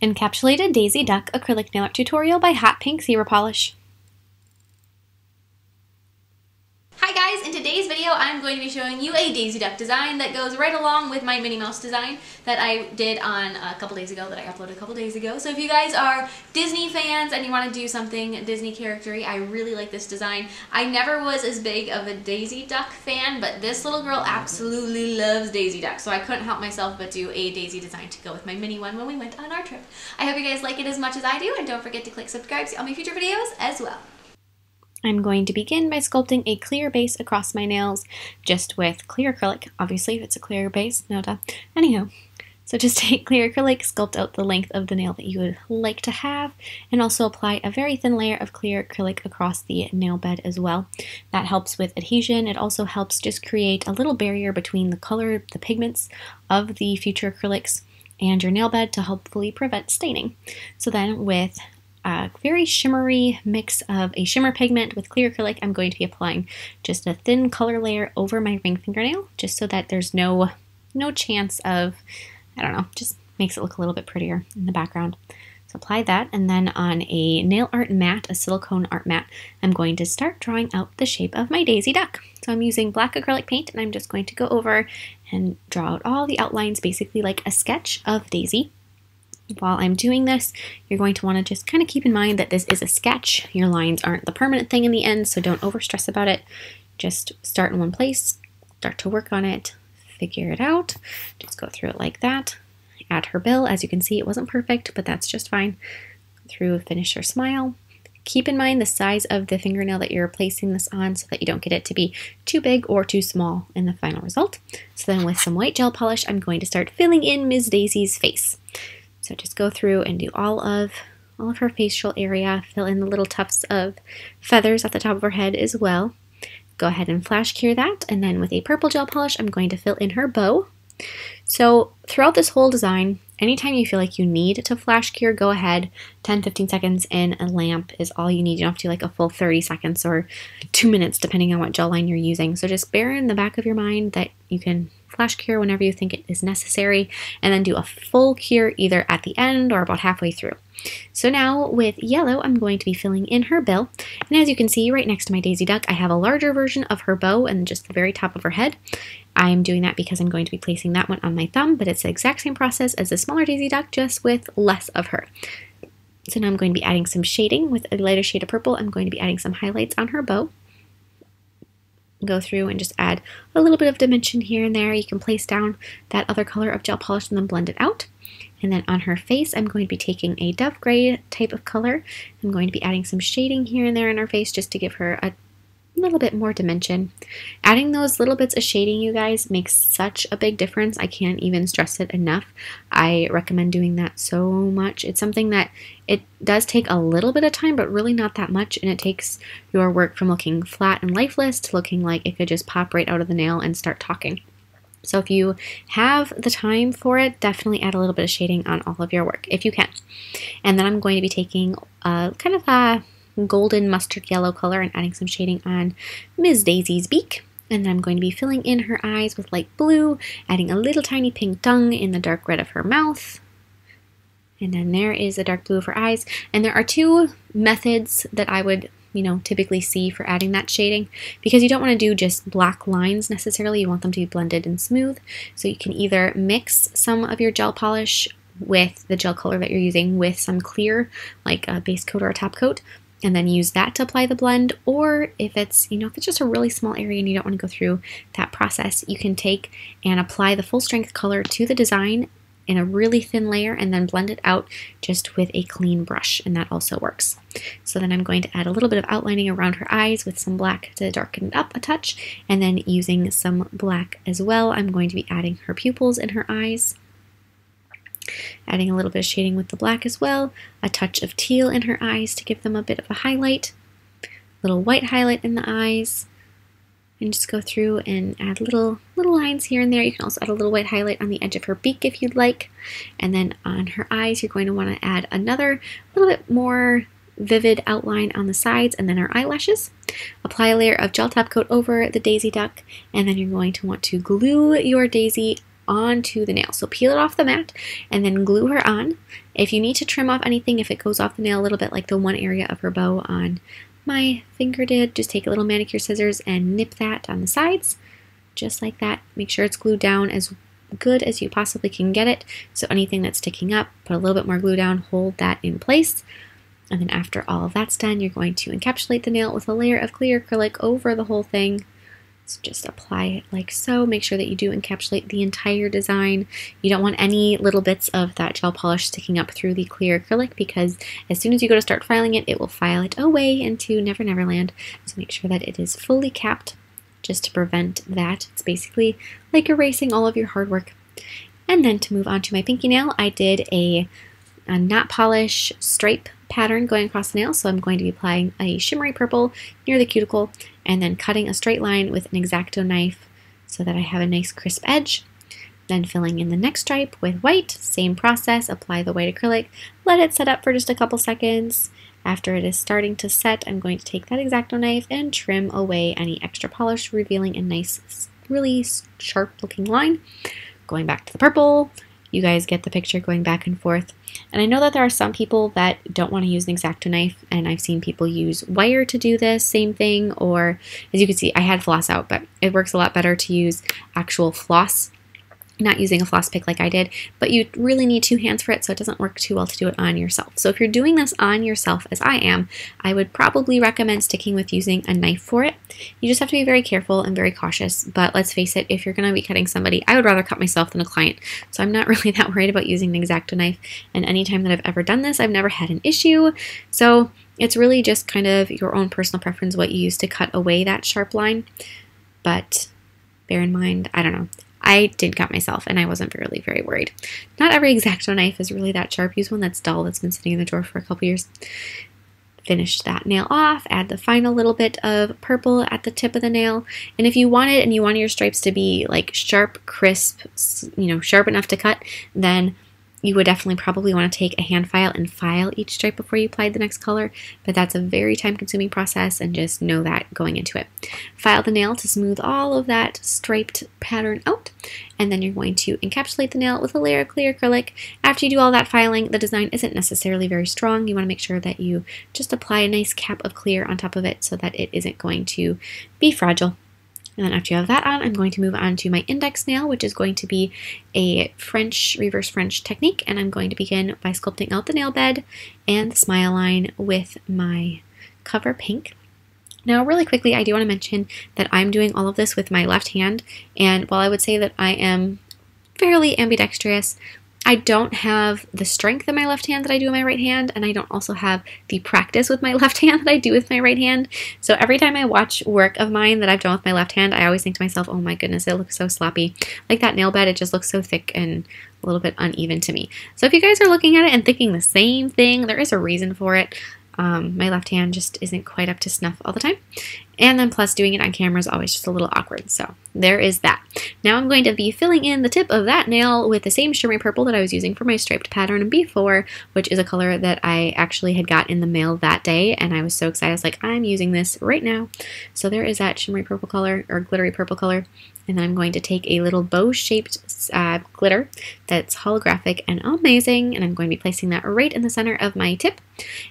Encapsulated Daisy Duck Acrylic Nail Art Tutorial by Hotpinkzebrapolish. Hi guys, in today's video I'm going to be showing you a daisy duck design that goes right along with my Minnie Mouse design that I did on a couple days ago, that I uploaded a couple days ago. So if you guys are Disney fans and you want to do something Disney character-y, I really like this design. I never was as big of a Daisy Duck fan, but this little girl absolutely loves Daisy Duck, so I couldn't help myself but do a Daisy design to go with my Minnie one when we went on our trip. I hope you guys like it as much as I do, and don't forget to click subscribe to see all my future videos as well. I'm going to begin by sculpting a clear base across my nails, just with clear acrylic. Obviously, if it's a clear base, no duh. Anyhow, so just take clear acrylic, sculpt out the length of the nail that you would like to have, and also apply a very thin layer of clear acrylic across the nail bed as well. That helps with adhesion. It also helps just create a little barrier between the color, the pigments of the future acrylics and your nail bed to hopefully prevent staining. So then with a very shimmery mix of a shimmer pigment with clear acrylic, I'm going to be applying just a thin color layer over my ring fingernail, just so that there's no chance of, I don't know, just makes it look a little bit prettier in the background. So apply that, and then on a nail art mat, a silicone art mat, I'm going to start drawing out the shape of my Daisy Duck. So I'm using black acrylic paint, and I'm just going to go over and draw out all the outlines, basically like a sketch of Daisy. While I'm doing this, you're going to want to just kind of keep in mind that this is a sketch. Your lines aren't the permanent thing in the end, so don't overstress about it. Just start in one place, start to work on it, figure it out. Just go through it like that. Add her bill. As you can see, it wasn't perfect, but that's just fine. Go through, finish her smile. Keep in mind the size of the fingernail that you're placing this on so that you don't get it to be too big or too small in the final result. So then with some white gel polish, I'm going to start filling in Ms. Daisy's face. So just go through and do all of her facial area, fill in the little tufts of feathers at the top of her head as well. Go ahead and flash cure that, and then with a purple gel polish, I'm going to fill in her bow. So throughout this whole design, anytime you feel like you need to flash cure, go ahead. 10-15 seconds in a lamp is all you need. You don't have to do like a full 30 seconds or 2 minutes depending on what gel line you're using. So just bear in the back of your mind that you can flash cure whenever you think it is necessary, and then do a full cure either at the end or about halfway through. So now with yellow, I'm going to be filling in her bill, and as you can see right next to my Daisy Duck, I have a larger version of her bow and just the very top of her head. I'm doing that because I'm going to be placing that one on my thumb, but it's the exact same process as the smaller Daisy Duck, just with less of her. So now I'm going to be adding some shading with a lighter shade of purple. I'm going to be adding some highlights on her bow. Go through and just add a little bit of dimension here and there. You can place down that other color of gel polish and then blend it out. And then on her face, I'm going to be taking a dove gray type of color. I'm going to be adding some shading here and there in her face just to give her a little bit more dimension. Adding those little bits of shading, you guys, makes such a big difference. I can't even stress it enough. I recommend doing that so much. It's something that it does take a little bit of time, but really not that much, and it takes your work from looking flat and lifeless to looking like it could just pop right out of the nail and start talking. So if you have the time for it, definitely add a little bit of shading on all of your work, if you can. And then I'm going to be taking kind of a golden mustard yellow color and adding some shading on Ms. Daisy's beak. And then I'm going to be filling in her eyes with light blue, adding a little tiny pink tongue in the dark red of her mouth. And then there is the dark blue of her eyes. And there are two methods that I would, typically see for adding that shading, because you don't want to do just black lines necessarily. You want them to be blended and smooth. So you can either mix some of your gel polish with the gel color that you're using with some clear, like a base coat or a top coat, and then use that to apply the blend. Or if it's, if it's just a really small area and you don't want to go through that process, you can take and apply the full strength color to the design in a really thin layer and then blend it out just with a clean brush, and that also works. So then I'm going to add a little bit of outlining around her eyes with some black to darken it up a touch, and then using some black as well, I'm going to be adding her pupils in her eyes. Adding a little bit of shading with the black as well, a touch of teal in her eyes to give them a bit of a highlight, a little white highlight in the eyes, and just go through and add little lines here and there. You can also add a little white highlight on the edge of her beak if you'd like. And then on her eyes, you're going to want to add another little bit more vivid outline on the sides, and then her eyelashes. Apply a layer of gel top coat over the Daisy Duck, and then you're going to want to glue your Daisy onto the nail. So peel it off the mat and then glue her on. If you need to trim off anything, if it goes off the nail a little bit, like the one area of her bow on my finger did, just take a little manicure scissors and nip that on the sides, just like that. Make sure it's glued down as good as you possibly can get it. So anything that's sticking up, put a little bit more glue down, hold that in place. And then after all of that's done, you're going to encapsulate the nail with a layer of clear acrylic over the whole thing. So just apply it like so. Make sure that you do encapsulate the entire design. You don't want any little bits of that gel polish sticking up through the clear acrylic, because as soon as you go to start filing it, it will file it away into Never Never Land. So make sure that it is fully capped just to prevent that. It's basically like erasing all of your hard work. And then to move on to my pinky nail, I did a knot polish stripe pattern going across the nail. So I'm going to be applying a shimmery purple near the cuticle and then cutting a straight line with an X-Acto knife so that I have a nice crisp edge. Then filling in the next stripe with white, same process, apply the white acrylic, let it set up for just a couple seconds. After it is starting to set, I'm going to take that X-Acto knife and trim away any extra polish, revealing a nice, really sharp looking line. Going back to the purple, you guys get the picture, going back and forth. And I know that there are some people that don't want to use an X-Acto knife, and I've seen people use wire to do this same thing, or as you can see, I had floss out, but it works a lot better to use actual floss, not using a floss pick like I did, but you really need two hands for it, so it doesn't work too well to do it on yourself. So if you're doing this on yourself, as I am, I would probably recommend sticking with using a knife for it. You just have to be very careful and very cautious, but let's face it, if you're going to be cutting somebody, I would rather cut myself than a client, so I'm not really that worried about using an X-Acto knife, and anytime that I've ever done this, I've never had an issue. So it's really just kind of your own personal preference what you use to cut away that sharp line, but bear in mind, I don't know, I did cut myself, and I wasn't really very worried. Not every X-Acto knife is really that sharp. Use one that's dull, that's been sitting in the drawer for a couple years. Finish that nail off, add the final little bit of purple at the tip of the nail, and if you wanted, and you wanted your stripes to be like sharp, crisp, sharp enough to cut, then you would definitely probably want to take a hand file and file each stripe before you applied the next color, but that's a very time-consuming process, and just know that going into it. File the nail to smooth all of that striped pattern out, and then you're going to encapsulate the nail with a layer of clear acrylic. After you do all that filing, the design isn't necessarily very strong. You want to make sure that you just apply a nice cap of clear on top of it so that it isn't going to be fragile. And then after you have that on, I'm going to move on to my index nail, which is going to be a reverse French technique. And I'm going to begin by sculpting out the nail bed and the smile line with my Cover Pink. Now, really quickly, I do want to mention that I'm doing all of this with my left hand. And while I would say that I am fairly ambidextrous, I don't have the strength in my left hand that I do in my right hand, and I don't also have the practice with my left hand that I do with my right hand. So every time I watch work of mine that I've done with my left hand, I always think to myself, oh my goodness, it looks so sloppy. Like that nail bed, it just looks so thick and a little bit uneven to me. So if you guys are looking at it and thinking the same thing, there is a reason for it. My left hand just isn't quite up to snuff all the time. And then plus doing it on camera is always just a little awkward. So there is that. Now I'm going to be filling in the tip of that nail with the same shimmery purple that I was using for my striped pattern before, which is a color that I actually had got in the mail that day. And I was so excited. I was like, I'm using this right now. So there is that shimmery purple color, or glittery purple color. And then I'm going to take a little bow-shaped glitter that's holographic and amazing, and I'm going to be placing that right in the center of my tip,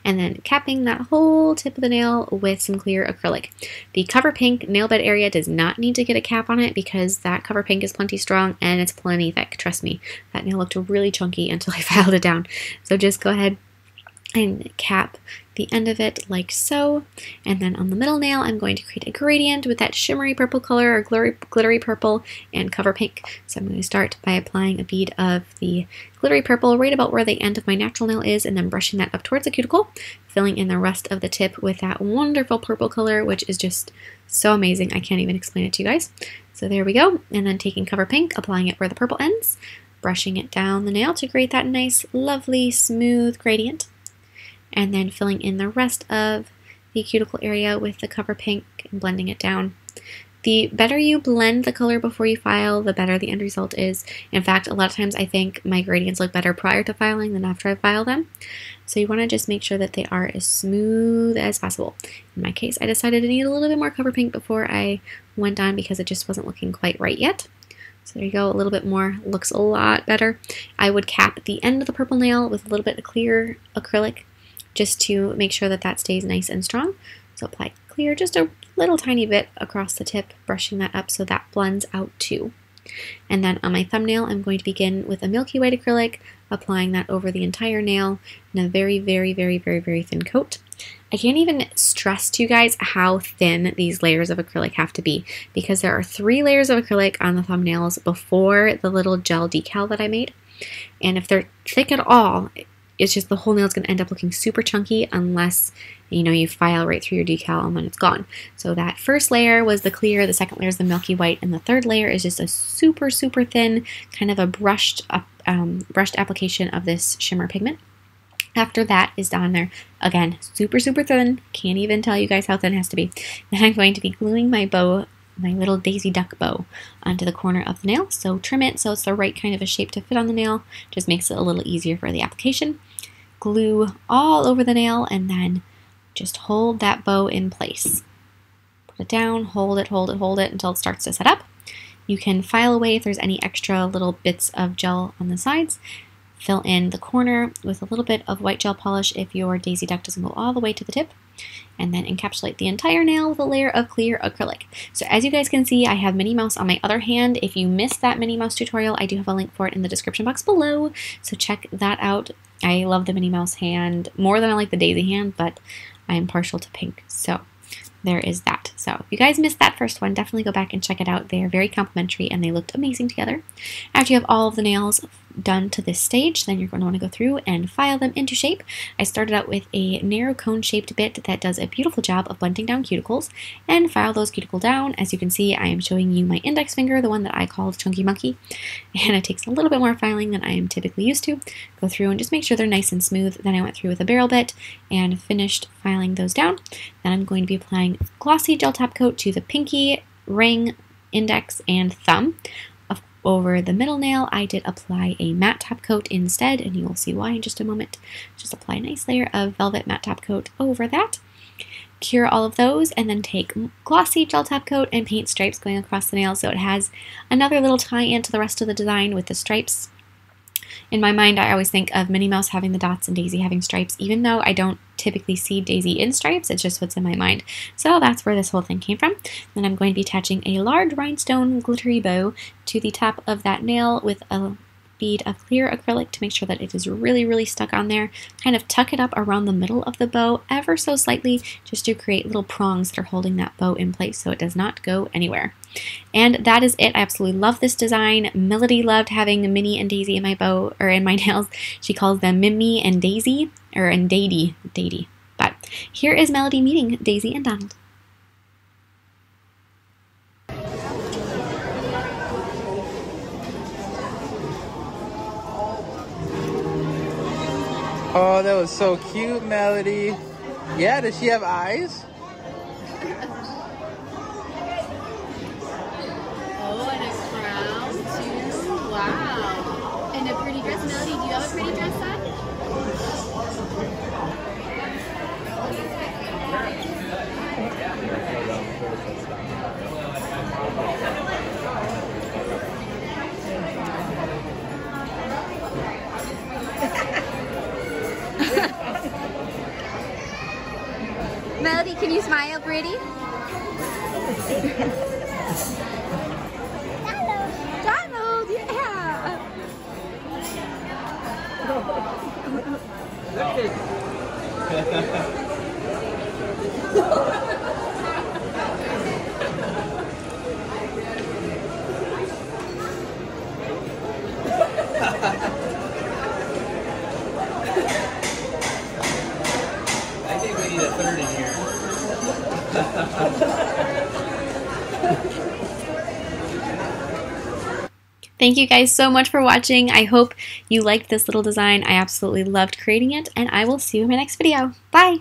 and then capping that whole tip of the nail with some clear acrylic. The Cover Pink nail bed area does not need to get a cap on it because that Cover Pink is plenty strong and it's plenty thick. Trust me, that nail looked really chunky until I filed it down. So just go ahead and cap the end of it like so, and then on the middle nail I'm going to create a gradient with that shimmery purple color, or glittery purple, and Cover Pink. So I'm going to start by applying a bead of the glittery purple right about where the end of my natural nail is, and then brushing that up towards the cuticle, filling in the rest of the tip with that wonderful purple color, which is just so amazing. I can't even explain it to you guys. So there we go, and then taking Cover Pink, applying it where the purple ends, brushing it down the nail to create that nice, lovely, smooth gradient, and then filling in the rest of the cuticle area with the Cover Pink and blending it down. The better you blend the color before you file, the better the end result is. In fact, a lot of times I think my gradients look better prior to filing than after I file them. So you want to just make sure that they are as smooth as possible. In my case, I decided to need a little bit more Cover Pink before I went on because it just wasn't looking quite right yet. So there you go, a little bit more, looks a lot better. I would cap the end of the purple nail with a little bit of clear acrylic just to make sure that that stays nice and strong. So apply clear just a little tiny bit across the tip, brushing that up so that blends out too. And then on my thumbnail, I'm going to begin with a milky white acrylic, applying that over the entire nail in a very, very, very, very, very thin coat. I can't even stress to you guys how thin these layers of acrylic have to be, because there are 3 layers of acrylic on the thumbnails before the little gel decal that I made. And if they're thick at all, it's just the whole nail is going to end up looking super chunky unless, you know, you file right through your decal and then it's gone. So that first layer was the clear, the second layer is the milky white, and the third layer is just a super, super thin, kind of a brushed application of this shimmer pigment. After that is down there, again, super, super thin. Can't even tell you guys how thin it has to be. Then I'm going to be gluing my bow, my little daisy duck bow, onto the corner of the nail. So trim it so it's the right kind of a shape to fit on the nail. Just makes it a little easier for the application. Glue all over the nail and then just hold that bow in place. Put it down, hold it, hold it, hold it until it starts to set up. You can file away if there's any extra little bits of gel on the sides. Fill in the corner with a little bit of white gel polish if your daisy duck doesn't go all the way to the tip, and then encapsulate the entire nail with a layer of clear acrylic. So as you guys can see, I have Minnie Mouse on my other hand. If you missed that Minnie Mouse tutorial, I do have a link for it in the description box below, so check that out. I love the Minnie Mouse hand more than I like the daisy hand, but I am partial to pink, so there is that. So if you guys missed that first one, definitely go back and check it out. They are very complimentary and they looked amazing together. After you have all of the nails done to this stage, then you're going to want to go through and file them into shape. I started out with a narrow cone shaped bit that does a beautiful job of blending down cuticles, and file those cuticle down. As you can see, I am showing you my index finger, the one that I called Chunky Monkey, and it takes a little bit more filing than I am typically used to. Go through and just make sure they're nice and smooth. Then I went through with a barrel bit and finished filing those down. Then I'm going to be applying glossy gel top coat to the pinky, ring, index, and thumb. Over the middle nail, I did apply a matte top coat instead, and you will see why in just a moment. Just apply a nice layer of velvet matte top coat over that. Cure all of those, and then take glossy gel top coat and paint stripes going across the nail so it has another little tie-in to the rest of the design with the stripes. In my mind, I always think of Minnie Mouse having the dots and Daisy having stripes, even though I don't typically see Daisy in stripes. It's just what's in my mind. So that's where this whole thing came from. Then I'm going to be attaching a large rhinestone glittery bow to the top of that nail with a bead of clear acrylic to make sure that it is really, really stuck on there. Kind of tuck it up around the middle of the bow ever so slightly, just to create little prongs that are holding that bow in place so it does not go anywhere. And that is it. I absolutely love this design. Melody loved having Minnie and Daisy in my bow, or in my nails. She calls them Mimmy and Daisy, or and Daddy. But here is Melody meeting Daisy and Donald. Oh, that was so cute, Melody. Yeah, does she have eyes? Oh, and a crown too. Wow. And a pretty dress. Melody, do you have a pretty dress on? Melody, can you smile pretty? Donald, yeah. I think we need a third in here. Thank you guys so much for watching. I hope you liked this little design. I absolutely loved creating it, and I will see you in my next video. Bye!